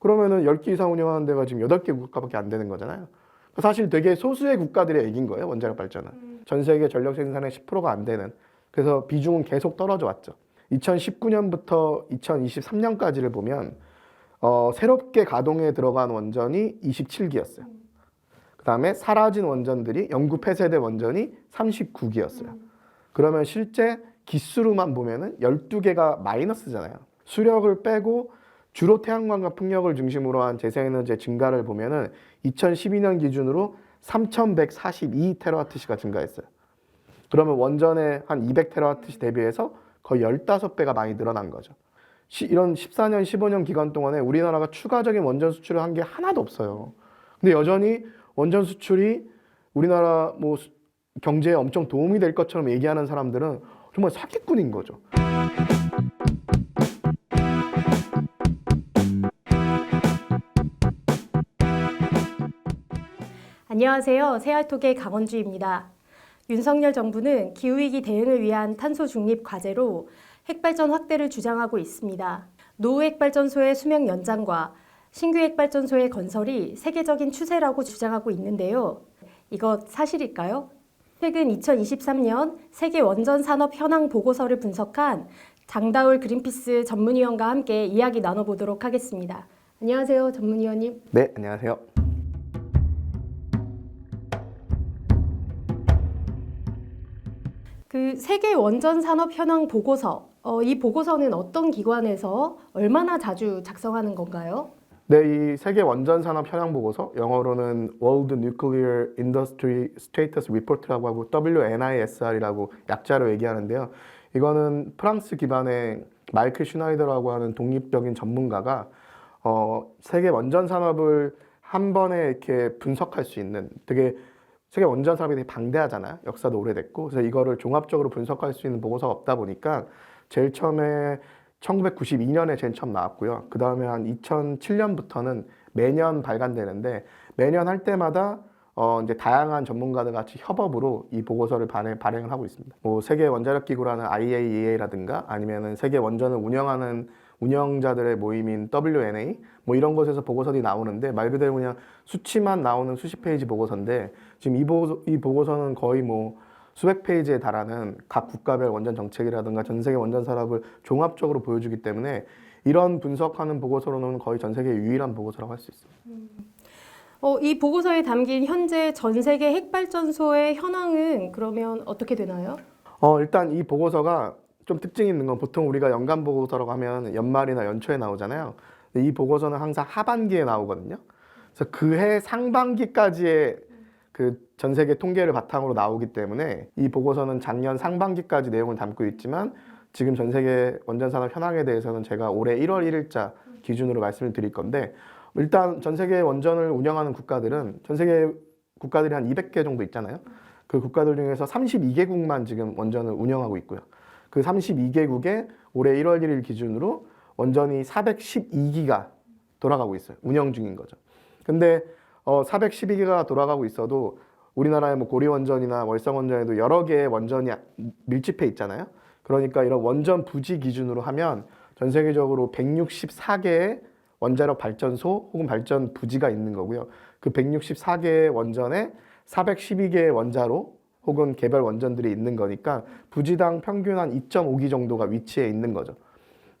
그러면은 10개 이상 운영하는 데가 지금 8개 국가밖에 안 되는 거잖아요. 사실 되게 소수의 국가들의 얘기인 거예요, 원자력 발전은. 전 세계 전력 생산의 10%가 안 되는. 그래서 비중은 계속 떨어져 왔죠. 2019년부터 2023년까지를 보면 새롭게 가동에 들어간 원전이 27기였어요. 그 다음에 사라진 원전들이 영구 폐쇄된 원전이 39기였어요. 그러면 실제 기수로만 보면은 12개가 마이너스잖아요. 수력을 빼고 주로 태양광과 풍력을 중심으로 한 재생에너지의 증가를 보면은 2012년 기준으로 3,142테라와트시가 증가했어요. 그러면 원전의 한 200테라와트시 대비해서 거의 15배가 많이 늘어난 거죠. 이런 14년, 15년 기간 동안에 우리나라가 추가적인 원전 수출을 한 게 하나도 없어요. 근데 여전히 원전 수출이 우리나라 뭐 경제에 엄청 도움이 될 것처럼 얘기하는 사람들은 정말 사기꾼인 거죠. 안녕하세요. 새알톡의 강원주입니다. 윤석열 정부는 기후위기 대응을 위한 탄소 중립 과제로 핵발전 확대를 주장하고 있습니다. 노후 핵발전소의 수명 연장과 신규 핵발전소의 건설이 세계적인 추세라고 주장하고 있는데요. 이것 사실일까요? 최근 2023년 세계 원전 산업 현황 보고서를 분석한 장다울 그린피스 전문위원과 함께 이야기 나눠보도록 하겠습니다. 안녕하세요, 전문위원님. 네, 안녕하세요. 그 세계 원전 산업 현황 보고서, 이 보고서는 어떤 기관에서 얼마나 자주 작성하는 건가요? 네, 이 세계 원전 산업 현황 보고서, 영어로는 World Nuclear Industry Status Report라고 하고 WNISR이라고 약자로 얘기하는데요. 이거는 프랑스 기반의 마이클 슈나이더라고 하는 독립적인 전문가가 세계 원전 산업을 한 번에 이렇게 분석할 수 있는, 되게 세계 원전 산업이 되게 방대하잖아요. 역사도 오래됐고. 그래서 이거를 종합적으로 분석할 수 있는 보고서가 없다 보니까 제일 처음에 1992년에 제일 처음 나왔고요. 그 다음에 한 2007년부터는 매년 발간되는데, 매년 할 때마다 이제 다양한 전문가들 같이 협업으로 이 보고서를 발행을 하고 있습니다. 뭐 세계 원자력 기구라는 IAEA라든가 아니면은 세계 원전을 운영하는 운영자들의 모임인 WNA 뭐 이런 곳에서 보고서들이 나오는데, 말 그대로 그냥 수치만 나오는 수십 페이지 보고서인데, 지금 이 보고서는 거의 뭐 수백 페이지에 달하는 각 국가별 원전 정책이라든가 전 세계 원전 산업을 종합적으로 보여주기 때문에 이런 분석하는 보고서로는 거의 전 세계 유일한 보고서라고 할 수 있습니다. 이 보고서에 담긴 현재 전 세계 핵발전소의 현황은 그러면 어떻게 되나요? 일단 이 보고서가 좀 특징이 있는 건, 보통 우리가 연간 보고서라고 하면 연말이나 연초에 나오잖아요. 근데 이 보고서는 항상 하반기에 나오거든요. 그래서 그해 상반기까지의 그 전 세계 통계를 바탕으로 나오기 때문에 이 보고서는 작년 상반기까지 내용을 담고 있지만, 지금 전 세계 원전 산업 현황에 대해서는 제가 올해 1월 1일자 기준으로 말씀을 드릴 건데, 일단 전 세계 원전을 운영하는 국가들은 전 세계 국가들이 한 200개 정도 있잖아요. 그 국가들 중에서 32개국만 지금 원전을 운영하고 있고요. 그 32개국에 올해 1월 1일 기준으로 원전이 412기가 돌아가고 있어요. 운영 중인 거죠. 근데 412기가 돌아가고 있어도 우리나라의 뭐 고리원전이나 월성원전에도 여러 개의 원전이 밀집해 있잖아요. 그러니까 이런 원전 부지 기준으로 하면 전 세계적으로 164개의 원자력 발전소 혹은 발전 부지가 있는 거고요. 그 164개의 원전에 412개의 원자로 혹은 개별 원전들이 있는 거니까 부지당 평균 한 2.5기 정도가 위치해 있는 거죠.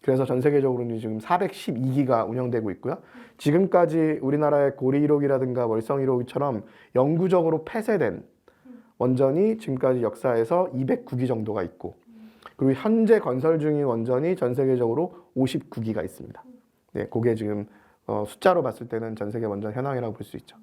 그래서 전 세계적으로는 지금 412기가 운영되고 있고요. 지금까지 우리나라의 고리 1호기라든가 월성 1호기처럼 영구적으로 폐쇄된 원전이 지금까지 역사에서 209기 정도가 있고, 그리고 현재 건설 중인 원전이 전 세계적으로 59기가 있습니다. 네, 그게 지금 숫자로 봤을 때는 전 세계 원전 현황이라고 볼 수 있죠.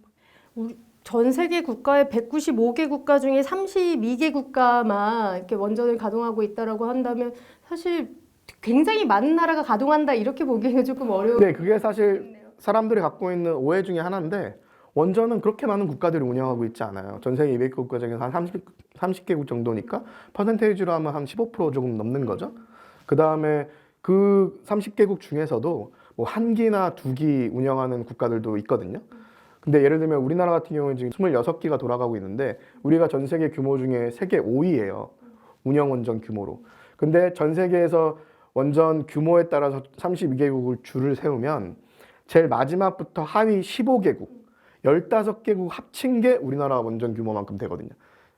전 세계 국가의 195개 국가 중에 32개 국가만 이렇게 원전을 가동하고 있다라고 한다면 사실 굉장히 많은 나라가 가동한다 이렇게 보기에는 조금 어려운. 네, 그게 사실 사람들이 갖고 있는 오해 중에 하나인데, 원전은 그렇게 많은 국가들이 운영하고 있지 않아요. 전 세계 200개 국가 중에서 한 30개국 정도니까 퍼센테이지로 하면 한 15% 조금 넘는 거죠. 그 다음에 그 30개국 중에서도 뭐 1기나 2기 운영하는 국가들도 있거든요. 근데 예를 들면 우리나라 같은 경우는 지금 26기가 돌아가고 있는데, 우리가 전 세계 규모 중에 세계 5위예요. 운영 원전 규모로. 근데 전 세계에서 원전 규모에 따라서 32개국을 줄을 세우면 제일 마지막부터 하위 15개국, 15개국 합친 게 우리나라 원전 규모만큼 되거든요.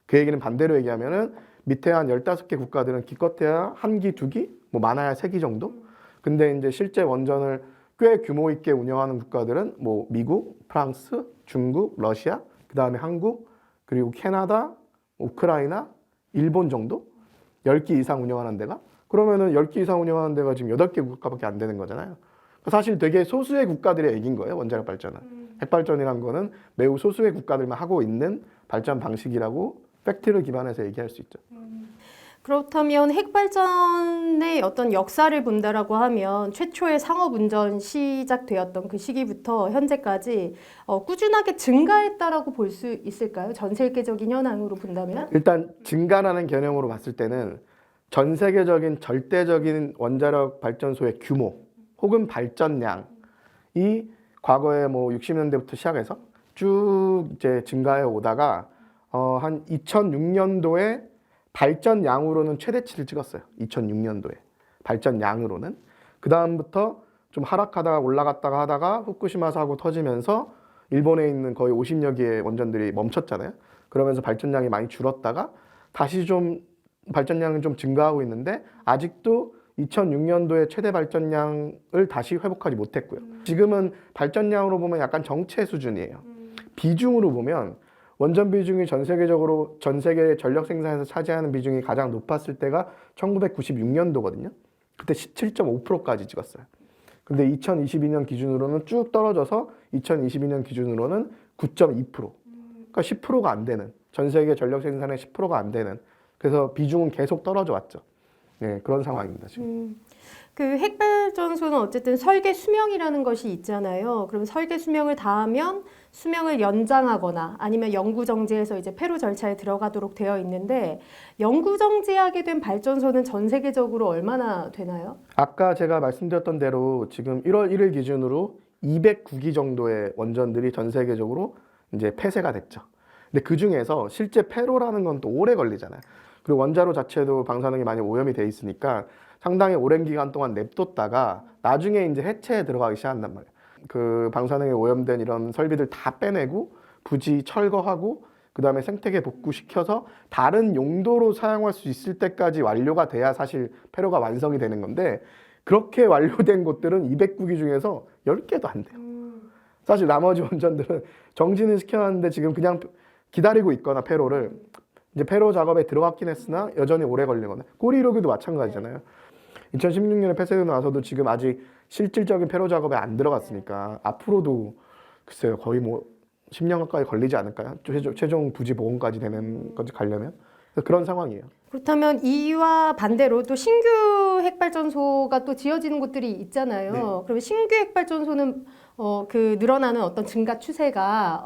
그 얘기는 반대로 얘기하면은 밑에 한 15개 국가들은 기껏해야 한 기, 두 기, 뭐 많아야 세 기 정도. 근데 이제 실제 원전을 꽤 규모 있게 운영하는 국가들은 뭐 미국, 프랑스, 중국, 러시아, 그 다음에 한국, 그리고 캐나다, 우크라이나, 일본 정도? 10기 이상 운영하는 데가? 그러면은 10기 이상 운영하는 데가 지금 8개 국가밖에 안 되는 거잖아요. 사실 되게 소수의 국가들의 얘기인 거예요, 원자력 발전은. 핵발전이란 거는 매우 소수의 국가들만 하고 있는 발전 방식이라고 팩트를 기반해서 얘기할 수 있죠. 그렇다면 핵발전의 어떤 역사를 본다라고 하면 최초의 상업운전 시작되었던 그 시기부터 현재까지 꾸준하게 증가했다라고 볼 수 있을까요? 전 세계적인 현황으로 본다면? 일단 증가라는 개념으로 봤을 때는 전 세계적인 절대적인 원자력 발전소의 규모 혹은 발전량이 과거에 뭐 60년대부터 시작해서 쭉 이제 증가해 오다가 한 2006년도에 발전량으로는 최대치를 찍었어요. 2006년도에 발전량으로는. 그 다음부터 좀 하락하다가 올라갔다가 하다가 후쿠시마 사고 터지면서 일본에 있는 거의 50여 개의 원전들이 멈췄잖아요. 그러면서 발전량이 많이 줄었다가 다시 좀 발전량은 좀 증가하고 있는데 아직도 2006년도에 최대 발전량을 다시 회복하지 못했고요. 지금은 발전량으로 보면 약간 정체 수준이에요. 비중으로 보면 원전 비중이 전 세계 전력 생산에서 차지하는 비중이 가장 높았을 때가 1996년도거든요. 그때 17.5%까지 찍었어요. 근데 2022년 기준으로는 쭉 떨어져서 2022년 기준으로는 9.2%. 그러니까 10%가 안 되는, 전 세계 전력 생산의 10%가 안 되는. 그래서 비중은 계속 떨어져 왔죠. 네, 그런 상황입니다, 지금. 그 핵발전소는 어쨌든 설계 수명이라는 것이 있잖아요. 그럼 설계 수명을 다하면 수명을 연장하거나 아니면 영구 정지해서 이제 폐로 절차에 들어가도록 되어 있는데 영구 정지하게 된 발전소는 전 세계적으로 얼마나 되나요? 아까 제가 말씀드렸던 대로 지금 1월 1일 기준으로 209기 정도의 원전들이 전 세계적으로 이제 폐쇄가 됐죠. 근데 그 중에서 실제 폐로라는 건 또 오래 걸리잖아요. 그리고 원자로 자체도 방사능이 많이 오염이 돼 있으니까 상당히 오랜 기간 동안 냅뒀다가 나중에 이제 해체에 들어가기 시작한단 말이에요. 그 방사능에 오염된 이런 설비들 다 빼내고 부지 철거하고 그 다음에 생태계 복구시켜서 다른 용도로 사용할 수 있을 때까지 완료가 돼야 사실 폐로가 완성이 되는 건데 그렇게 완료된 곳들은 209기 중에서 10개도 안 돼요. 사실 나머지 원전들은 정진을 시켜놨는데 지금 그냥 기다리고 있거나 폐로를 이제 폐로 작업에 들어갔긴 했으나 여전히 오래 걸리거나 꼬리로기도 마찬가지잖아요. 2016년에 폐쇄되고 나서도 지금 아직 실질적인 폐로 작업에 안 들어갔으니까 앞으로도 글쎄요 거의 뭐 10년 가까이 걸리지 않을까요? 최종 부지 복원까지 되는 것까지 가려면 그런 상황이에요. 그렇다면 이와 반대로 또 신규 핵발전소가 또 지어지는 곳들이 있잖아요. 네. 그러면 신규 핵발전소는 그 늘어나는 어떤 증가 추세가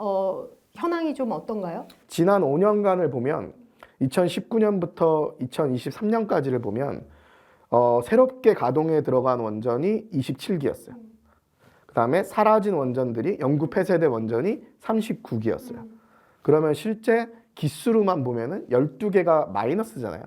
현황이 좀 어떤가요? 지난 5년간을 보면 2019년부터 2023년까지를 보면 새롭게 가동에 들어간 원전이 27기였어요. 그 다음에 사라진 원전들이 영구 폐쇄된 원전이 39기였어요. 그러면 실제 기수로만 보면은 12개가 마이너스잖아요.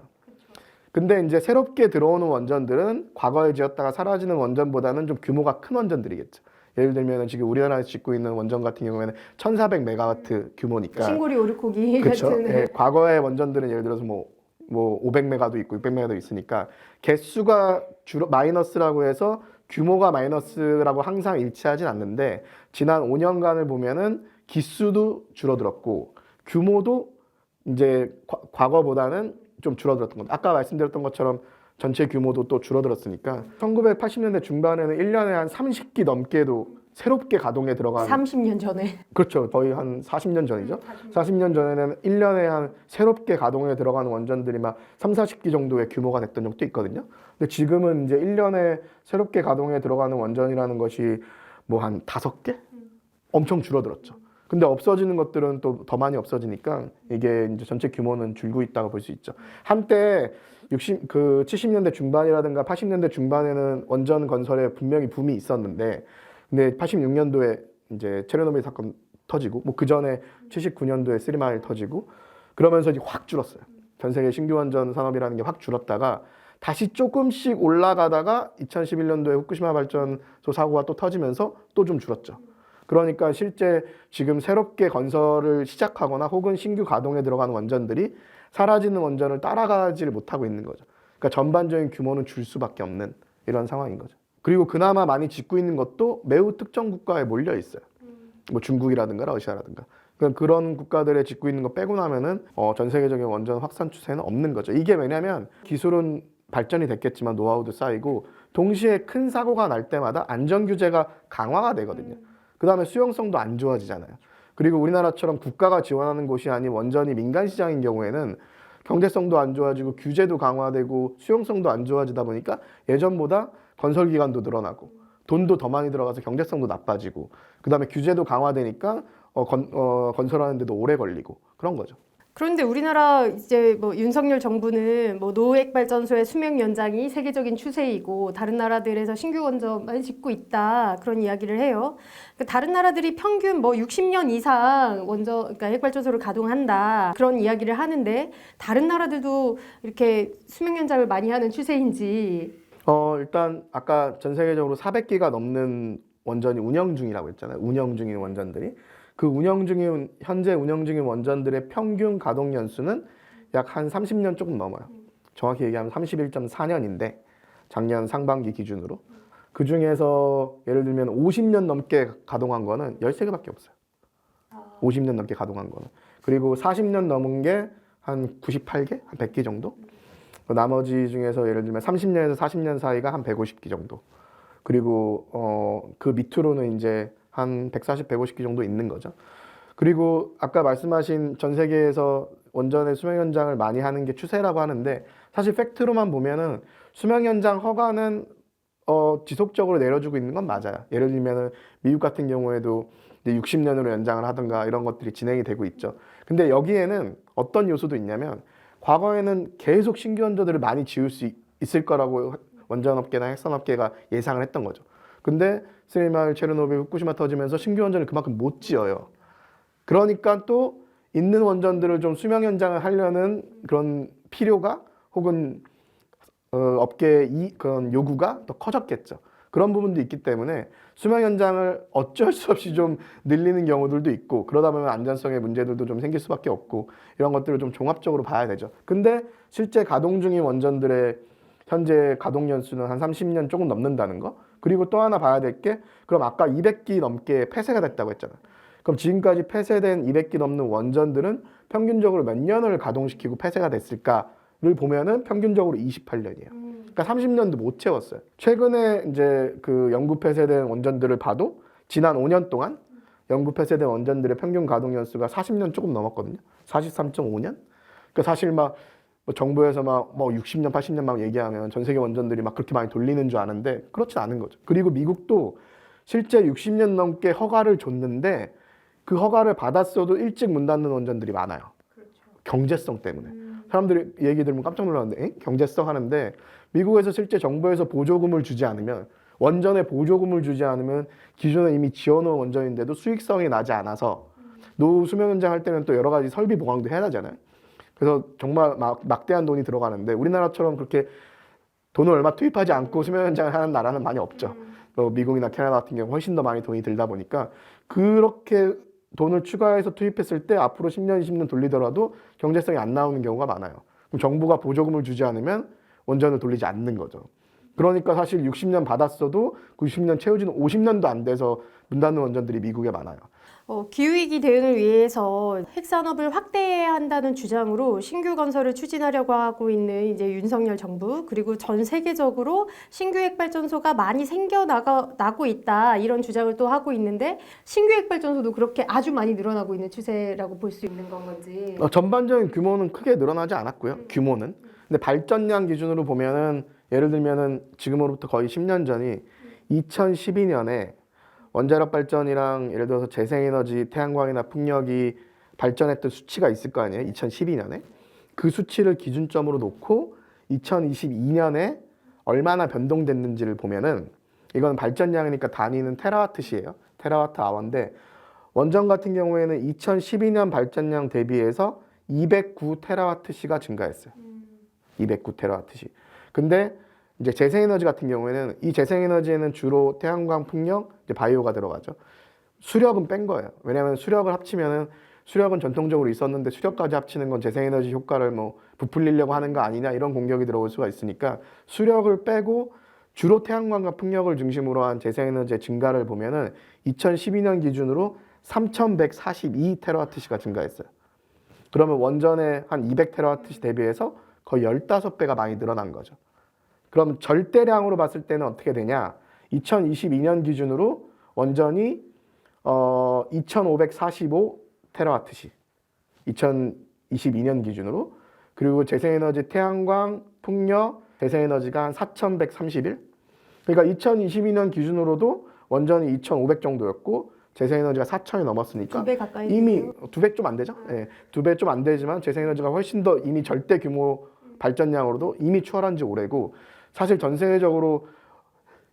근데 이제 새롭게 들어오는 원전들은 과거에 지었다가 사라지는 원전보다는 좀 규모가 큰 원전들이겠죠. 예를 들면 지금 우리나라에서 짓고 있는 원전 같은 경우에는 1400메가와트 규모니까. 신고리 오르코기 그렇죠. 같은. 예, 과거의 원전들은 예를 들어서 뭐 500메가도 있고 600메가도 있으니까 개수가 주로 마이너스라고 해서 규모가 마이너스라고 항상 일치하진 않는데 지난 5년간을 보면은 기수도 줄어들었고 규모도 이제 과거보다는 좀 줄어들었던 겁니다. 아까 말씀드렸던 것처럼 전체 규모도 또 줄어들었으니까 1980년대 중반에는 1년에 한 30기 넘게도 새롭게 가동에 들어간 30년 전에. 그렇죠. 거의 한 40년 전이죠. 40년 전에는 1년에 한 새롭게 가동에 들어가는 원전들이 막 3, 40기 정도의 규모가 됐던 적도 있거든요. 근데 지금은 이제 1년에 새롭게 가동에 들어가는 원전이라는 것이 뭐 한 5개? 엄청 줄어들었죠. 근데 없어지는 것들은 또 더 많이 없어지니까 이게 이제 전체 규모는 줄고 있다고 볼 수 있죠. 한때 70년대 중반이라든가 80년대 중반에는 원전 건설에 분명히 붐이 있었는데 근데 86년도에 이제 체르노빌 사건 터지고 뭐 그 전에 79년도에 쓰리마일 터지고 그러면서 이제 확 줄었어요. 전 세계 신규 원전 산업이라는 게 확 줄었다가 다시 조금씩 올라가다가 2011년도에 후쿠시마 발전소 사고가 또 터지면서 또 좀 줄었죠. 그러니까 실제 지금 새롭게 건설을 시작하거나 혹은 신규 가동에 들어가는 원전들이 사라지는 원전을 따라가지를 못하고 있는 거죠. 그러니까 전반적인 규모는 줄 수밖에 없는 이런 상황인 거죠. 그리고 그나마 많이 짓고 있는 것도 매우 특정 국가에 몰려 있어요. 뭐 중국이라든가 러시아라든가. 그런 국가들에 짓고 있는 거 빼고 나면은 전 세계적인 원전 확산 추세는 없는 거죠. 이게 왜냐면 기술은 발전이 됐겠지만 노하우도 쌓이고 동시에 큰 사고가 날 때마다 안전 규제가 강화가 되거든요. 그 다음에 수용성도 안 좋아지잖아요. 그리고 우리나라처럼 국가가 지원하는 곳이 아닌 원전이 민간 시장인 경우에는 경제성도 안 좋아지고 규제도 강화되고 수용성도 안 좋아지다 보니까 예전보다 건설 기간도 늘어나고 돈도 더 많이 들어가서 경제성도 나빠지고 그 다음에 규제도 강화되니까 건설하는 데도 오래 걸리고 그런 거죠. 그런데 우리나라 이제 뭐 윤석열 정부는 뭐 노핵 발전소의 수명 연장이 세계적인 추세이고 다른 나라들에서 신규 원전 많이 짓고 있다 그런 이야기를 해요. 그러니까 다른 나라들이 평균 뭐 60년 이상 원전 그러니까 핵 발전소를 가동한다 그런 이야기를 하는데 다른 나라들도 이렇게 수명 연장을 많이 하는 추세인지. 일단 아까 전 세계적으로 400기가 넘는 원전이 운영 중이라고 했잖아요. 운영 중인 원전들이. 그 현재 운영 중인 원전들의 평균 가동 연수는 약 한 30년 조금 넘어요. 정확히 얘기하면 31.4년인데 작년 상반기 기준으로. 그 중에서 예를 들면 50년 넘게 가동한 거는 13개밖에 없어요. 50년 넘게 가동한 거는. 그리고 40년 넘은 게 한 98개? 한 100개 정도? 나머지 중에서 예를 들면 30년에서 40년 사이가 한 150기 정도. 그리고 그 밑으로는 이제 한 140, 150기 정도 있는 거죠. 그리고 아까 말씀하신 전 세계에서 원전의 수명 연장을 많이 하는 게 추세라고 하는데 사실 팩트로만 보면은 수명 연장 허가는 지속적으로 내려주고 있는 건 맞아요. 예를 들면은 미국 같은 경우에도 60년으로 연장을 하든가 이런 것들이 진행이 되고 있죠. 근데 여기에는 어떤 요소도 있냐면 과거에는 계속 신규 원전들을 많이 지을 수 있을 거라고 원전업계나 핵산업계가 예상을 했던 거죠. 근데 스리마일, 체르노빌, 후쿠시마 터지면서 신규 원전을 그만큼 못 지어요. 그러니까 또 있는 원전들을 좀 수명 연장을 하려는 그런 필요가 혹은 업계의 그런 요구가 더 커졌겠죠. 그런 부분도 있기 때문에 수명 연장을 어쩔 수 없이 좀 늘리는 경우들도 있고 그러다 보면 안전성의 문제들도 좀 생길 수밖에 없고 이런 것들을 좀 종합적으로 봐야 되죠. 근데 실제 가동 중인 원전들의 현재 가동 연수는 한 30년 조금 넘는다는 거. 그리고 또 하나 봐야 될 게 그럼 아까 200기 넘게 폐쇄가 됐다고 했잖아요. 그럼 지금까지 폐쇄된 200기 넘는 원전들은 평균적으로 몇 년을 가동시키고 폐쇄가 됐을까를 보면은 평균적으로 28년이에요. 그러니까 30년도 못 채웠어요. 최근에 이제 그 영구 폐쇄된 원전들을 봐도 지난 5년 동안 영구 폐쇄된 원전들의 평균 가동 연수가 40년 조금 넘었거든요. 43.5년. 그러니까 사실 막 뭐 정부에서 막 뭐 60년, 80년 막 얘기하면 전 세계 원전들이 막 그렇게 많이 돌리는 줄 아는데 그렇지 않은 거죠. 그리고 미국도 실제 60년 넘게 허가를 줬는데 그 허가를 받았어도 일찍 문 닫는 원전들이 많아요. 그렇죠. 경제성 때문에. 사람들이 얘기 들으면 깜짝 놀랐는데 경제성 하는데 미국에서 실제 정부에서 보조금을 주지 않으면 원전에 보조금을 주지 않으면 기존에 이미 지어놓은 원전인데도 수익성이 나지 않아서 노후 수명 연장할 때는 또 여러 가지 설비 보강도 해야 하잖아요. 그래서 정말 막대한 돈이 들어가는데 우리나라처럼 그렇게 돈을 얼마 투입하지 않고 수명 연장을 하는 나라는 많이 없죠. 미국이나 캐나다 같은 경우 훨씬 더 많이 돈이 들다 보니까 그렇게 돈을 추가해서 투입했을 때 앞으로 10년, 20년 돌리더라도 경제성이 안 나오는 경우가 많아요. 그럼 정부가 보조금을 주지 않으면 원전을 돌리지 않는 거죠. 그러니까 사실 60년 받았어도 90년 채우지는 50년도 안 돼서 문 닫는 원전들이 미국에 많아요. 기후위기 대응을 위해서 핵산업을 확대해야 한다는 주장으로 신규 건설을 추진하려고 하고 있는 이제 윤석열 정부 그리고 전 세계적으로 신규 핵발전소가 많이 생겨나고 있다 이런 주장을 또 하고 있는데 신규 핵발전소도 그렇게 아주 많이 늘어나고 있는 추세라고 볼 수 있는 건지. 전반적인 규모는 크게 늘어나지 않았고요. 규모는. 근데 발전량 기준으로 보면은 예를 들면은 지금으로부터 거의 10년 전이 2012년에 원자력 발전이랑 예를 들어서 재생에너지, 태양광이나 풍력이 발전했던 수치가 있을 거 아니에요. 2012년에. 그 수치를 기준점으로 놓고 2022년에 얼마나 변동됐는지를 보면은 이건 발전량이니까 단위는 테라와트시예요. 테라와트 아워인데 원전 같은 경우에는 2012년 발전량 대비해서 209 테라와트시가 증가했어요. 209 테라와트시. 근데 이제 재생에너지 같은 경우에는 이 재생에너지에는 주로 태양광, 풍력, 이제 바이오가 들어가죠. 수력은 뺀 거예요. 왜냐하면 수력을 합치면은 수력은 전통적으로 있었는데 수력까지 합치는 건 재생에너지 효과를 뭐 부풀리려고 하는 거 아니냐 이런 공격이 들어올 수가 있으니까 수력을 빼고 주로 태양광과 풍력을 중심으로 한 재생에너지의 증가를 보면은 2012년 기준으로 3,142테라와트시가 증가했어요. 그러면 원전의 한 200테라와트시 대비해서 거의 15배가 많이 늘어난 거죠. 그럼 절대량으로 봤을 때는 어떻게 되냐? 2022년 기준으로 원전이 2,545테라와트시. 2022년 기준으로. 그리고 재생에너지 태양광, 풍력, 재생에너지가 한 4,131. 그러니까 2022년 기준으로도 원전이 2,500 정도였고 재생에너지가 4,000이 넘었으니까 2배 가까이 이미 되네요. 2배 좀 안 되죠? 네, 2배 좀 안 되지만 재생에너지가 훨씬 더 이미 절대 규모 발전량으로도 이미 추월한 지 오래고 사실 전 세계적으로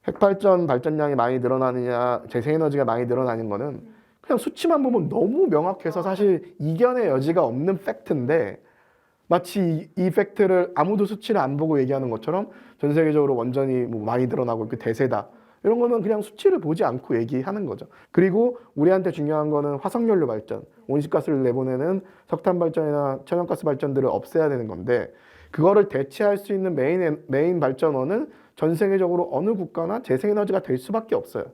핵발전 발전량이 많이 늘어나느냐 재생에너지가 많이 늘어나는 거는 그냥 수치만 보면 너무 명확해서 사실 이견의 여지가 없는 팩트인데 마치 이 팩트를 아무도 수치를 안 보고 얘기하는 것처럼 전 세계적으로 원전이 뭐 많이 늘어나고 그 대세다 이런 거는 그냥 수치를 보지 않고 얘기하는 거죠. 그리고 우리한테 중요한 거는 화석연료 발전, 온실가스를 내보내는 석탄 발전이나 천연가스 발전들을 없애야 되는 건데 그거를 대체할 수 있는 메인 발전원은 전 세계적으로 어느 국가나 재생에너지가 될 수밖에 없어요.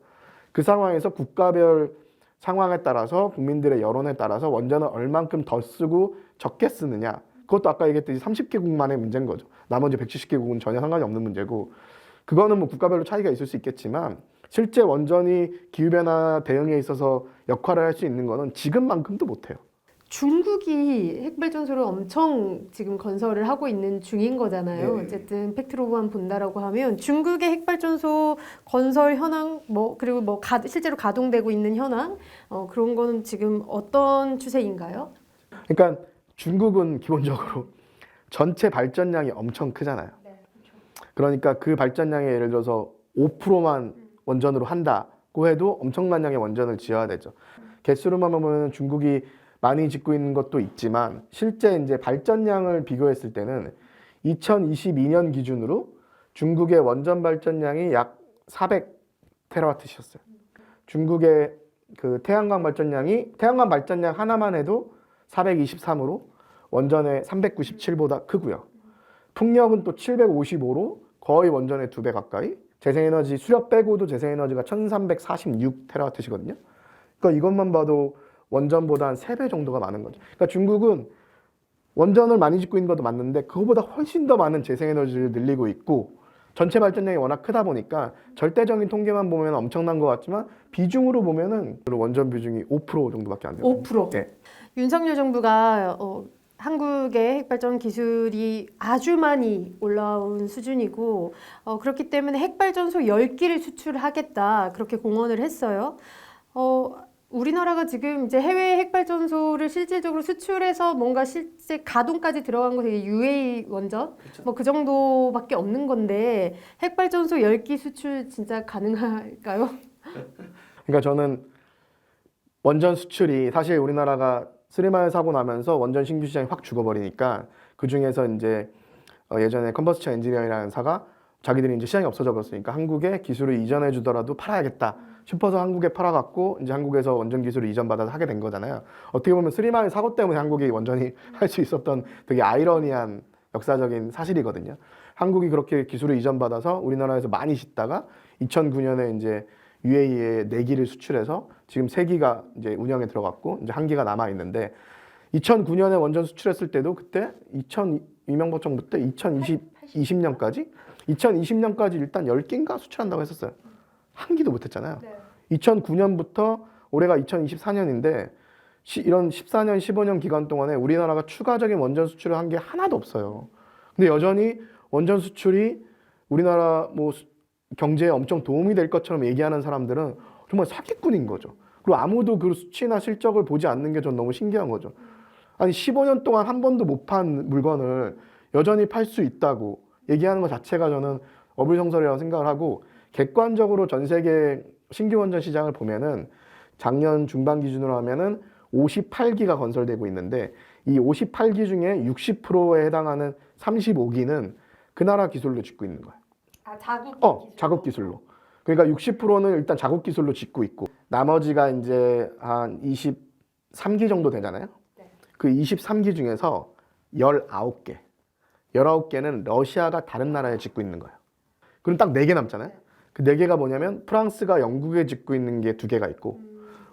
그 상황에서 국가별 상황에 따라서 국민들의 여론에 따라서 원전을 얼만큼 더 쓰고 적게 쓰느냐 그것도 아까 얘기했듯이 30개국만의 문제인 거죠. 나머지 170개국은 전혀 상관이 없는 문제고 그거는 뭐 국가별로 차이가 있을 수 있겠지만 실제 원전이 기후변화 대응에 있어서 역할을 할 수 있는 거는 지금만큼도 못해요. 중국이 핵발전소를 엄청 지금 건설을 하고 있는 중인 거잖아요. 네. 어쨌든 팩트로만 본다라고 하면 중국의 핵발전소 건설 현황 그리고 실제로 가동되고 있는 현황 그런 거는 지금 어떤 추세인가요? 그러니까 중국은 기본적으로 전체 발전량이 엄청 크잖아요. 그러니까 그 발전량의 예를 들어서 5%만 원전으로 한다고 해도 엄청난 양의 원전을 지어야 되죠. 개수로만 보면 중국이 많이 짓고 있는 것도 있지만 실제 이제 발전량을 비교했을 때는 2022년 기준으로 중국의 원전 발전량이 약 400테라와트셨어요. 중국의 그 태양광 발전량 하나만 해도 423으로 원전의 397보다 크고요. 풍력은 또 755로 거의 원전의 2배 가까이. 재생에너지 수력 빼고도 재생에너지가 1346테라와트시거든요. 그러니까 이것만 봐도 원전보다 한 3배 정도가 많은 거죠. 그러니까 중국은 원전을 많이 짓고 있는 것도 맞는데 그거보다 훨씬 더 많은 재생에너지를 늘리고 있고 전체 발전량이 워낙 크다 보니까 절대적인 통계만 보면 엄청난 것 같지만 비중으로 보면은 원전 비중이 5% 정도밖에 안 돼요. 5%. 네. 윤석열 정부가 한국의 핵발전 기술이 아주 많이 올라온 수준이고 그렇기 때문에 핵발전소 10기를 수출하겠다 그렇게 공언을 했어요. 우리나라가 지금 이제 해외 핵발전소를 실질적으로 수출해서 뭔가 실제 가동까지 들어간 거 되게 UA 원전 뭐 그 정도밖에 없는 건데 핵발전소 10기 수출 진짜 가능할까요? 그러니까 저는 원전 수출이 사실 우리나라가 스리마일 사고 나면서 원전 신규 시장이 확 죽어버리니까 그 중에서 이제 예전에 컨버스천 엔지니어링이라는 사가 자기들이 이제 시장이 없어져 버렸으니까 한국에 기술을 이전해 주더라도 팔아야겠다 싶어서 한국에 팔아갖고 이제 한국에서 원전 기술을 이전받아서 하게 된 거잖아요. 어떻게 보면 스리마일 사고 때문에 한국이 원전이 할 수 있었던 되게 아이러니한 역사적인 사실이거든요. 한국이 그렇게 기술을 이전받아서 우리나라에서 많이 짓다가 2009년에 이제 UAE에 4기를 수출해서 지금 3기가 이제 운영에 들어갔고 이제 1기가 남아 있는데 2009년에 원전 수출했을 때도 그때 이명박 정부 때 2020년까지 일단 10기인가 수출한다고 했었어요. 1기도 못 했잖아요. 2009년부터 올해가 2024년인데 이런 14년, 15년 기간 동안에 우리나라가 추가적인 원전 수출을 한 게 하나도 없어요. 근데 여전히 원전 수출이 우리나라 뭐 경제에 엄청 도움이 될 것처럼 얘기하는 사람들은 정말 사기꾼인 거죠. 그리고 아무도 그 수치나 실적을 보지 않는 게 전 너무 신기한 거죠. 아니 15년 동안 한 번도 못 판 물건을 여전히 팔 수 있다고 얘기하는 것 자체가 저는 어불성설이라고 생각을 하고 객관적으로 전 세계 신규 원전 시장을 보면은 작년 중반 기준으로 하면은 58기가 건설되고 있는데 이 58기 중에 60%에 해당하는 35기는 그 나라 기술로 짓고 있는 거예요. 아, 자국 자국 기술로. 그러니까 60%는 일단 자국 기술로 짓고 있고 나머지가 이제 한 23기 정도 되잖아요. 네. 그 23기 중에서 19개는 러시아가 다른 나라에 짓고 있는 거예요. 그럼 딱 4개 남잖아요. 그 4개가 뭐냐면 프랑스가 영국에 짓고 있는 게 2개가 있고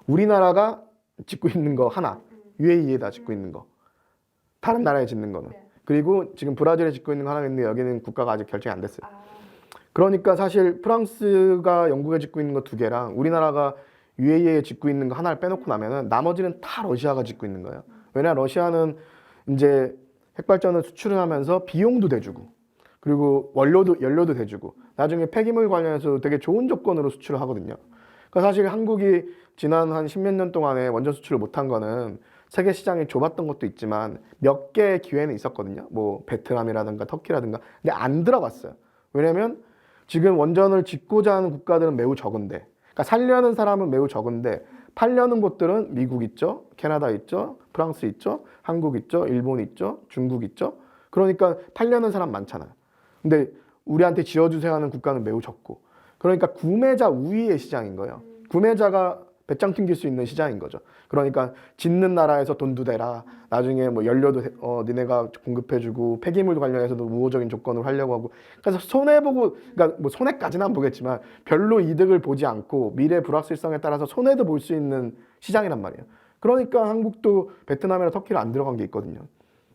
우리나라가 짓고 있는 거 하나, UAE에다 짓고 있는 거, 다른 나라에 짓는 거는. 네. 그리고 지금 브라질에 짓고 있는 거 하나 있는데 여기는 국가가 아직 결정이 안 됐어요. 아, 그러니까 사실 프랑스가 영국에 짓고 있는 거 2개랑 우리나라가 UAE에 짓고 있는 거 하나를 빼놓고 나면은 나머지는 다 러시아가 짓고 있는 거예요. 왜냐 러시아는 이제 핵발전을 수출을 하면서 비용도 대주고 그리고 연료도 대주고 나중에 폐기물 관련해서 되게 좋은 조건으로 수출을 하거든요. 그러니까 사실 한국이 지난 한 10몇 년 동안에 원전 수출을 못한 거는 세계 시장이 좁았던 것도 있지만 몇 개의 기회는 있었거든요. 뭐 베트남이라든가 터키라든가. 근데 안 들어갔어요. 왜냐면 지금 원전을 짓고자 하는 국가들은 매우 적은데 그러니까 살려는 사람은 매우 적은데 팔려는 곳들은 미국 있죠, 캐나다 있죠, 프랑스 있죠, 한국 있죠, 일본 있죠, 중국 있죠. 그러니까 팔려는 사람 많잖아요. 근데 우리한테 지어주세요 하는 국가는 매우 적고 그러니까 구매자 우위의 시장인 거예요. 구매자가 배짱 튕길 수 있는 시장인 거죠. 그러니까 짓는 나라에서 돈도 대라. 나중에 뭐 연료도 니네가 공급해주고 폐기물 관련해서도 우호적인 조건을 하려고 하고. 그래서 손해보고 그러니까 뭐 손해까지는 안 보겠지만 별로 이득을 보지 않고 미래 불확실성에 따라서 손해도 볼 수 있는 시장이란 말이에요. 그러니까 한국도 베트남이나 터키를 안 들어간 게 있거든요.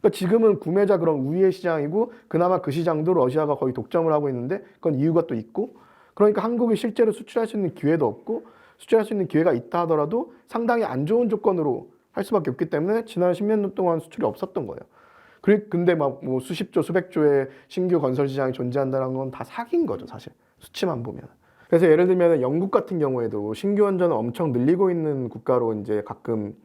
그러니까 지금은 구매자 그런 우위의 시장이고 그나마 그 시장도 러시아가 거의 독점을 하고 있는데 그건 이유가 또 있고 그러니까 한국이 실제로 수출할 수 있는 기회도 없고 수출할 수 있는 기회가 있다 하더라도 상당히 안 좋은 조건으로 할 수밖에 없기 때문에 지난 10몇 년 동안 수출이 없었던 거예요. 근데 막 뭐 수십조, 수백조의 신규 건설 시장이 존재한다는 건 다 사기인 거죠, 사실. 수치만 보면. 그래서 예를 들면 영국 같은 경우에도 신규 원전을 엄청 늘리고 있는 국가로 이제 가끔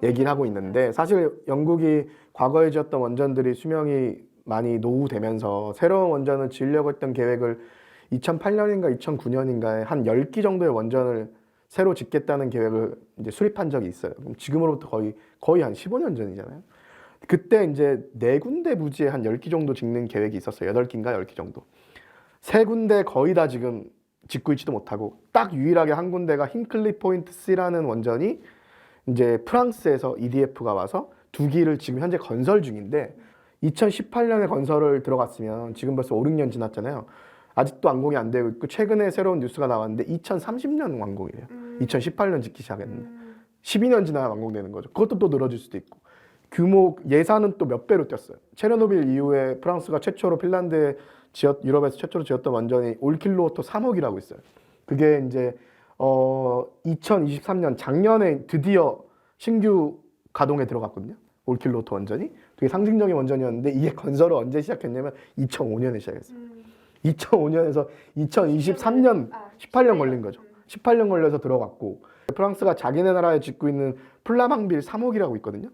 얘기를 하고 있는데 사실 영국이 과거에 지었던 원전들이 수명이 많이 노후되면서 새로운 원전을 지으려고 했던 계획을 2008년인가 2009년인가에 한 10기 정도의 원전을 새로 짓겠다는 계획을 이제 수립한 적이 있어요. 그럼 지금으로부터 거의 한 15년 전이잖아요. 그때 이제 4군데 부지에 한 10기 정도 짓는 계획이 있었어요. 8기인가 10기 정도. 3군데 거의 다 지금 짓고 있지도 못하고 딱 유일하게 한 군데가 힌클리 포인트 C라는 원전이 이제 프랑스에서 EDF가 와서 2기를 지금 현재 건설 중인데 2018년에 건설을 들어갔으면 지금 벌써 5, 6년 지났잖아요. 아직도 완공이 안 되고 있고 최근에 새로운 뉴스가 나왔는데 2030년 완공이래요. 2018년 짓기 시작했는데 12년 지나야 완공되는 거죠. 그것도 또 늘어질 수도 있고 규모 예산은 또 몇 배로 뛰었어요. 체르노빌 이후에 프랑스가 최초로 핀란드에 유럽에서 최초로 지었던 원전이 올킬로워터 3억이라고 있어요. 그게 이제 2023년 작년에 드디어 신규 가동에 들어갔거든요. 올킬로워터 원전이 되게 상징적인 원전이었는데 이게 건설을 언제 시작했냐면 2005년에 시작했어요. 2005년에서 2023년 18년 걸린 거죠. 18년 걸려서 들어갔고 프랑스가 자기네 나라에 짓고 있는 플라망빌 3호기라고 있거든요.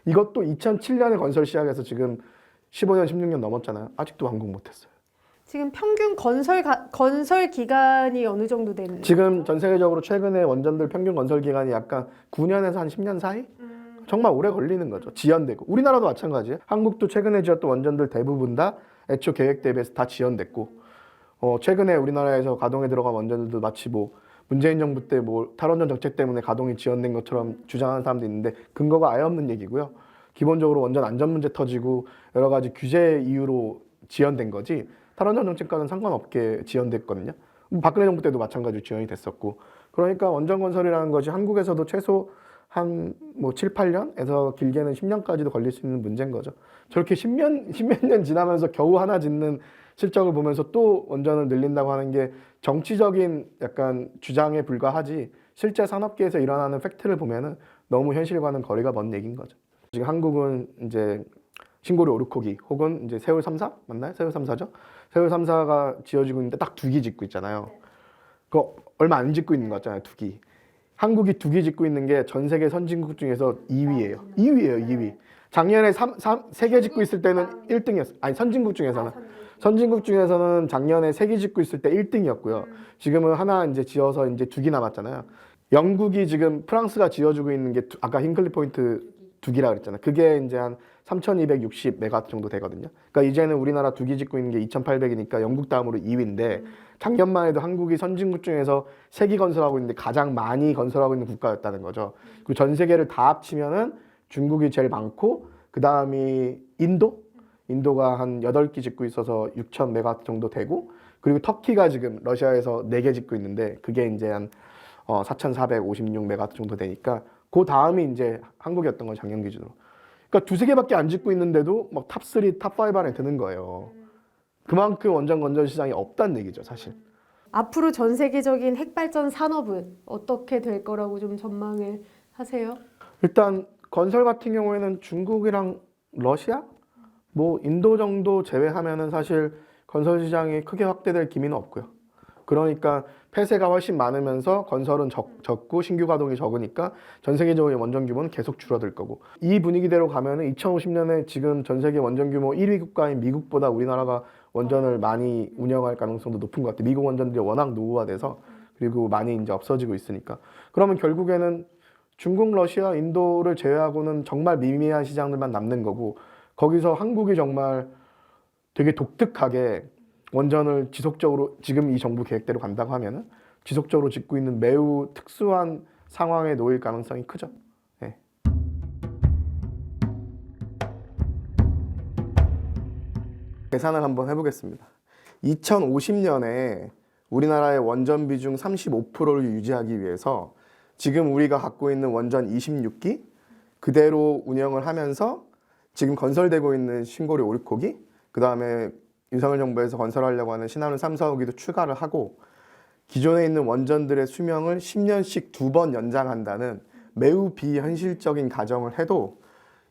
이것도 2007년에 건설 시작해서 지금 15년, 16년 넘었잖아요. 아직도 완공 못했어요. 지금 평균 건설 기간이 어느 정도 되는? 지금 전 세계적으로 최근에 원전들 평균 건설 기간이 약간 9년에서 한 10년 사이? 정말 오래 걸리는 거죠. 지연되고. 우리나라도 마찬가지예요. 한국도 최근에 지었던 원전들 대부분 다 애초 계획 대비해서 다 지연됐고 최근에 우리나라에서 가동에 들어간 원전들도 마치 뭐 문재인 정부 때 뭐 탈원전 정책 때문에 가동이 지연된 것처럼 주장하는 사람도 있는데 근거가 아예 없는 얘기고요. 기본적으로 원전 안전 문제 터지고 여러 가지 규제 이유로 지연된 거지 탈원전 정책과는 상관없게 지연됐거든요. 박근혜 정부 때도 마찬가지로 지연이 됐었고 그러니까 원전 건설이라는 것이 한국에서도 최소 한 뭐 7, 8년에서 길게는 10년까지도 걸릴 수 있는 문제인 거죠. 저렇게 10몇 년 지나면서 겨우 하나 짓는 실적을 보면서 또 원전을 늘린다고 하는 게 정치적인 약간 주장에 불과하지 실제 산업계에서 일어나는 팩트를 보면은 너무 현실과는 거리가 먼 얘기인 거죠. 지금 한국은 이제 신고리 오르코기 혹은 이제 세월 3사 맞나요? 세월 3사죠. 세월 3사가 지어지고 있는데 딱 2기 짓고 있잖아요. 그거 얼마 안 짓고 있는 거 같잖아요. 2기. 한국이 2기 짓고 있는 게 전 세계 선진국 중에서 2위예요. 2위. 작년에 3개 짓고 있을 때는 1등이었어요. 아니 선진국 중에서는. 선진국 중에서는 작년에 3개 짓고 있을 때 1등이었고요. 지금은 하나 이제 지어서 이제 2기 남았잖아요. 영국이 지금 프랑스가 지어주고 있는 게 아까 힌클리 포인트 2기라 그랬잖아요. 그게 이제 한 3,260 메가와트 정도 되거든요. 그러니까 이제는 우리나라 2기 짓고 있는 게 2,800이니까 영국 다음으로 2위인데 작년만 해도 한국이 선진국 중에서 3기 건설하고 있는데 가장 많이 건설하고 있는 국가였다는 거죠. 그리고 전 세계를 다 합치면은 중국이 제일 많고 그 다음이 인도가 한 8기 짓고 있어서 6,000 메가와트 정도 되고 그리고 터키가 지금 러시아에서 4개 짓고 있는데 그게 이제 한 4,456 메가와트 정도 되니까 그 다음이 이제 한국이었던 건 작년 기준으로. 그러니까 2-3개밖에 안 짓고 있는데도 막 탑3, 탑5 안에 드는 거예요. 그만큼 원전 건설 시장이 없다는 얘기죠, 사실. 앞으로 전 세계적인 핵발전 산업은 어떻게 될 거라고 좀 전망을 하세요? 일단 건설 같은 경우에는 중국이랑 러시아, 뭐 인도 정도 제외하면은 사실 건설 시장이 크게 확대될 기미는 없고요. 그러니까 폐쇄가 훨씬 많으면서 건설은 적고 신규 가동이 적으니까 전 세계적으로 원전 규모는 계속 줄어들 거고 이 분위기대로 가면은 2050년에 지금 전 세계 원전 규모 1위 국가인 미국보다 우리나라가 원전을 많이 운영할 가능성도 높은 것 같아요. 미국 원전들이 워낙 노후화돼서 그리고 많이 이제 없어지고 있으니까 그러면 결국에는 중국, 러시아, 인도를 제외하고는 정말 미미한 시장들만 남는 거고 거기서 한국이 정말 되게 독특하게 원전을 지속적으로 지금 이 정부 계획대로 간다고 하면은 지속적으로 짓고 있는 매우 특수한 상황에 놓일 가능성이 크죠. 네. 계산을 한번 해보겠습니다. 2050년에 우리나라의 원전 비중 35%를 유지하기 위해서 지금 우리가 갖고 있는 원전 26기 그대로 운영을 하면서 지금 건설되고 있는 신고리 5, 6호기 그 다음에 윤석열 정부에서 건설하려고 하는 신한울 3, 4호기도 추가를 하고 기존에 있는 원전들의 수명을 10년씩 2번 연장한다는 매우 비현실적인 가정을 해도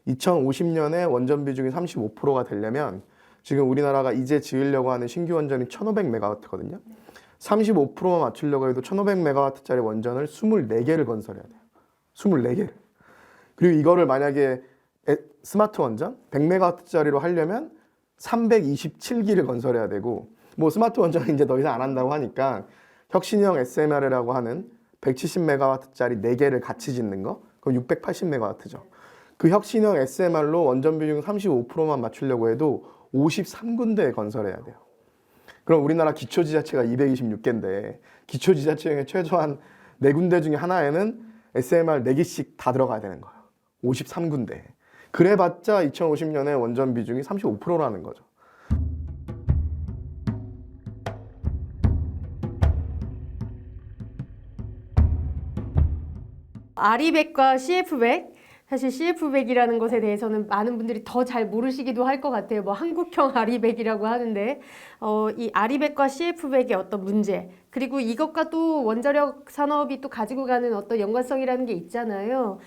2050년에 원전 비중이 35%가 되려면 지금 우리나라가 이제 지으려고 하는 신규 원전이 1,500메가와트거든요. 35%만 맞추려고 해도 1,500메가와트짜리 원전을 24개를 건설해야 돼요. 24개를. 그리고 이거를 만약에 스마트 원전 100메가와트짜리로 하려면 327기를 건설해야 되고 뭐 스마트 원전은 이제 더 이상 안 한다고 하니까 혁신형 SMR이라고 하는 170메가와트짜리 4개를 같이 짓는 거 그럼 680메가와트죠. 그 혁신형 SMR로 원전 비중 35%만 맞추려고 해도 53군데 건설해야 돼요. 그럼 우리나라 기초지자체가 226개인데 기초지자체 중에 최소한 4군데 중에 하나에는 SMR 4개씩 다 들어가야 되는 거예요. 53군데. 그래봤자 2050년에 원전 비중이 35%라는 거죠. 아리백과 CF백 사실 CF백이라는 것에 대해서는 많은 분들이 더 잘 모르시기도 할 것 같아요. 뭐 한국형 아리백이라고 하는데 이 아리백과 CF백의 어떤 문제 그리고 이것과 또 원자력 산업이 또 가지고 가는 어떤 연관성이라는 게 있잖아요.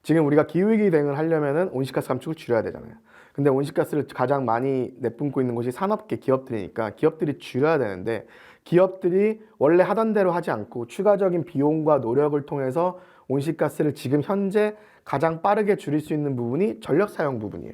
지금 우리가 기후위기 대응을 하려면은 온실가스 감축을 줄여야 되잖아요. 근데 온실가스를 가장 많이 내뿜고 있는 곳이 산업계 기업들이니까 기업들이 줄여야 되는데 기업들이 원래 하던 대로 하지 않고 추가적인 비용과 노력을 통해서 온실가스를 지금 현재 가장 빠르게 줄일 수 있는 부분이 전력 사용 부분이에요.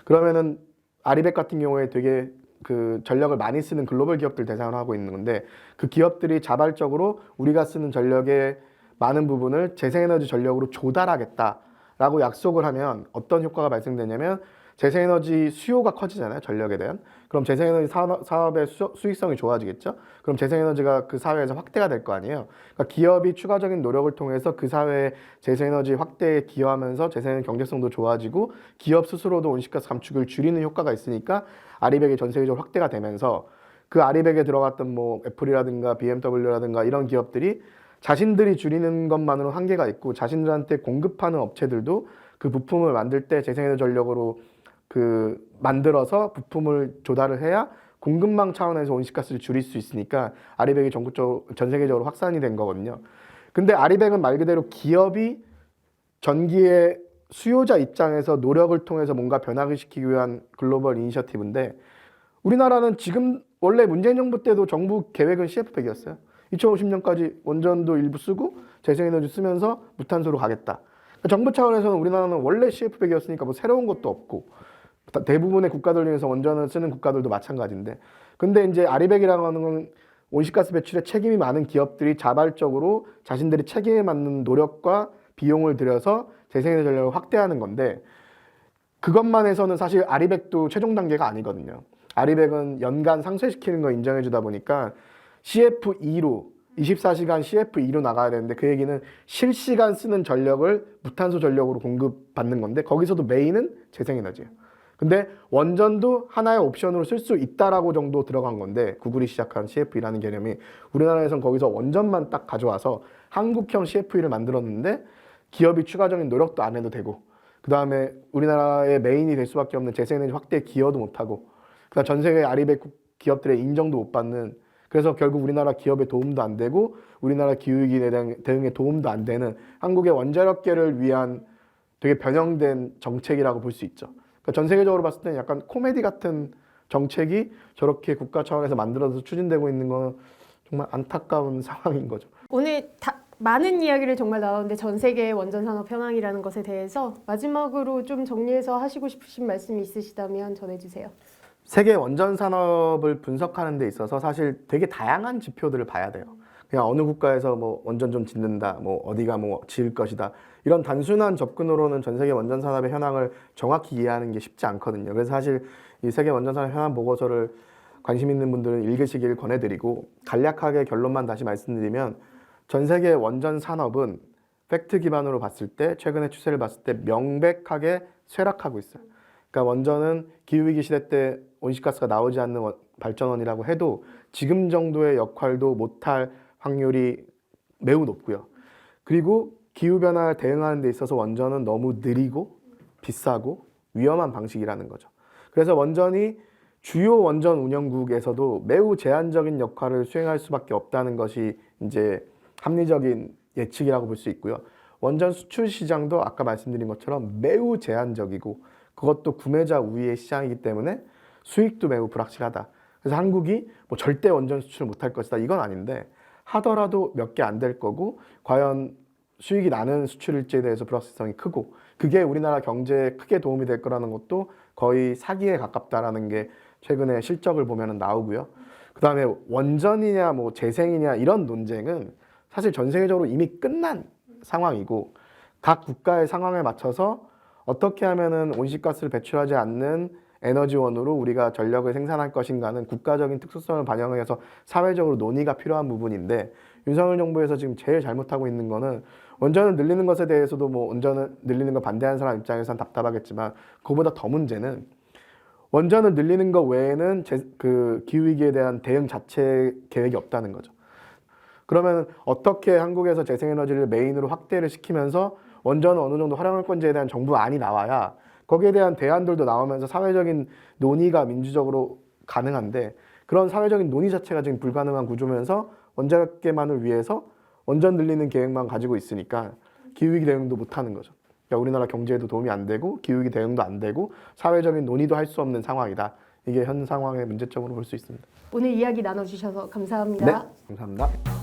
그러면은 아리백 같은 경우에 되게 그 전력을 많이 쓰는 글로벌 기업들 대상으로 하고 있는 건데 그 기업들이 자발적으로 우리가 쓰는 전력의 많은 부분을 재생에너지 전력으로 조달하겠다라고 약속을 하면 어떤 효과가 발생되냐면 재생에너지 수요가 커지잖아요. 전력에 대한. 그럼 재생에너지 사업의 수익성이 좋아지겠죠. 그럼 재생에너지가 그 사회에서 확대가 될 거 아니에요. 그러니까 기업이 추가적인 노력을 통해서 그 사회의 재생에너지 확대에 기여하면서 재생에너지 경제성도 좋아지고 기업 스스로도 온실가스 감축을 줄이는 효과가 있으니까 아리백이 전 세계적으로 확대가 되면서 그 아리백에 들어갔던 뭐 애플이라든가 BMW라든가 이런 기업들이 자신들이 줄이는 것만으로 한계가 있고 자신들한테 공급하는 업체들도 그 부품을 만들 때 재생에너지 전력으로 그 만들어서 부품을 조달을 해야 공급망 차원에서 온실가스를 줄일 수 있으니까 아리백이 전 세계적으로 확산이 된 거거든요. 근데 아리백은 말 그대로 기업이 전기의 수요자 입장에서 노력을 통해서 뭔가 변화를 시키기 위한 글로벌 이니셔티브인데 우리나라는 지금 원래 문재인 정부 때도 정부 계획은 CF백이었어요. 2050년까지 원전도 일부 쓰고 재생에너지 쓰면서 무탄소로 가겠다. 그러니까 정부 차원에서는 우리나라는 원래 CF백이었으니까 뭐 새로운 것도 없고 대부분의 국가들 중에서 원전을 쓰는 국가들도 마찬가지인데 근데 이제 아리백이라고 하는 건 온실가스 배출에 책임이 많은 기업들이 자발적으로 자신들이 책임에 맞는 노력과 비용을 들여서 재생에너지 전력을 확대하는 건데 그것만 해서는 사실 아리백도 최종 단계가 아니거든요. 아리백은 연간 상쇄시키는 거 인정해 주다 보니까 CF2로 24시간 CF2로 나가야 되는데 그 얘기는 실시간 쓰는 전력을 무탄소 전력으로 공급받는 건데 거기서도 메인은 재생에너지예요. 근데 원전도 하나의 옵션으로 쓸 수 있다라고 정도 들어간 건데 구글이 시작한 CF2라는 개념이 우리나라에선 거기서 원전만 딱 가져와서 한국형 CF2를 만들었는데 기업이 추가적인 노력도 안 해도 되고 그 다음에 우리나라의 메인이 될 수밖에 없는 재생에너지 확대에 기여도 못하고 그다음 전 세계 아리백 기업들의 인정도 못 받는 그래서 결국 우리나라 기업에 도움도 안 되고 우리나라 기후위기에 대한 대응에 도움도 안 되는 한국의 원자력계를 위한 되게 변형된 정책이라고 볼 수 있죠. 그러니까 전 세계적으로 봤을 때는 약간 코미디 같은 정책이 저렇게 국가 차원에서 만들어서 추진되고 있는 건 정말 안타까운 상황인 거죠. 오늘 많은 이야기를 정말 나눴는데 전 세계 원전 산업 현황이라는 것에 대해서 마지막으로 좀 정리해서 하시고 싶으신 말씀이 있으시다면 전해주세요. 세계 원전 산업을 분석하는 데 있어서 사실 되게 다양한 지표들을 봐야 돼요. 그냥 어느 국가에서 뭐 원전 좀 짓는다, 뭐 어디가 뭐 지을 것이다. 이런 단순한 접근으로는 전 세계 원전 산업의 현황을 정확히 이해하는 게 쉽지 않거든요. 그래서 사실 이 세계 원전 산업 현황 보고서를 관심 있는 분들은 읽으시길 권해드리고 간략하게 결론만 다시 말씀드리면 전 세계 원전 산업은 팩트 기반으로 봤을 때 최근의 추세를 봤을 때 명백하게 쇠락하고 있어요. 그러니까 원전은 기후위기 시대 때 온실가스가 나오지 않는 발전원이라고 해도 지금 정도의 역할도 못할 확률이 매우 높고요. 그리고 기후변화에 대응하는 데 있어서 원전은 너무 느리고 비싸고 위험한 방식이라는 거죠. 그래서 원전이 주요 원전 운영국에서도 매우 제한적인 역할을 수행할 수밖에 없다는 것이 이제 합리적인 예측이라고 볼 수 있고요. 원전 수출 시장도 아까 말씀드린 것처럼 매우 제한적이고 그것도 구매자 우위의 시장이기 때문에 수익도 매우 불확실하다. 그래서 한국이 뭐 절대 원전 수출을 못할 것이다. 이건 아닌데 하더라도 몇 개 안 될 거고 과연 수익이 나는 수출일지에 대해서 불확실성이 크고 그게 우리나라 경제에 크게 도움이 될 거라는 것도 거의 사기에 가깝다라는 게 최근에 실적을 보면 나오고요. 그 다음에 원전이냐 뭐 재생이냐 이런 논쟁은 사실 전 세계적으로 이미 끝난 상황이고 각 국가의 상황에 맞춰서 어떻게 하면은 온실가스를 배출하지 않는 에너지원으로 우리가 전력을 생산할 것인가는 국가적인 특수성을 반영해서 사회적으로 논의가 필요한 부분인데 윤석열 정부에서 지금 제일 잘못하고 있는 거는 원전을 늘리는 것에 대해서도 뭐 원전을 늘리는 거 반대하는 사람 입장에서는 답답하겠지만 그보다 더 문제는 원전을 늘리는 것 외에는 그 기후위기에 대한 대응 자체 계획이 없다는 거죠. 그러면 어떻게 한국에서 재생에너지를 메인으로 확대를 시키면서 원전을 어느 정도 활용할 건지에 대한 정부안이 나와야 거기에 대한 대안들도 나오면서 사회적인 논의가 민주적으로 가능한데 그런 사회적인 논의 자체가 지금 불가능한 구조면서 원자력계만을 위해서 원전 늘리는 계획만 가지고 있으니까 기후위기 대응도 못하는 거죠. 그러니까 우리나라 경제에도 도움이 안 되고 기후위기 대응도 안 되고 사회적인 논의도 할 수 없는 상황이다. 이게 현 상황의 문제점으로 볼 수 있습니다. 오늘 이야기 나눠주셔서 감사합니다. 네, 감사합니다.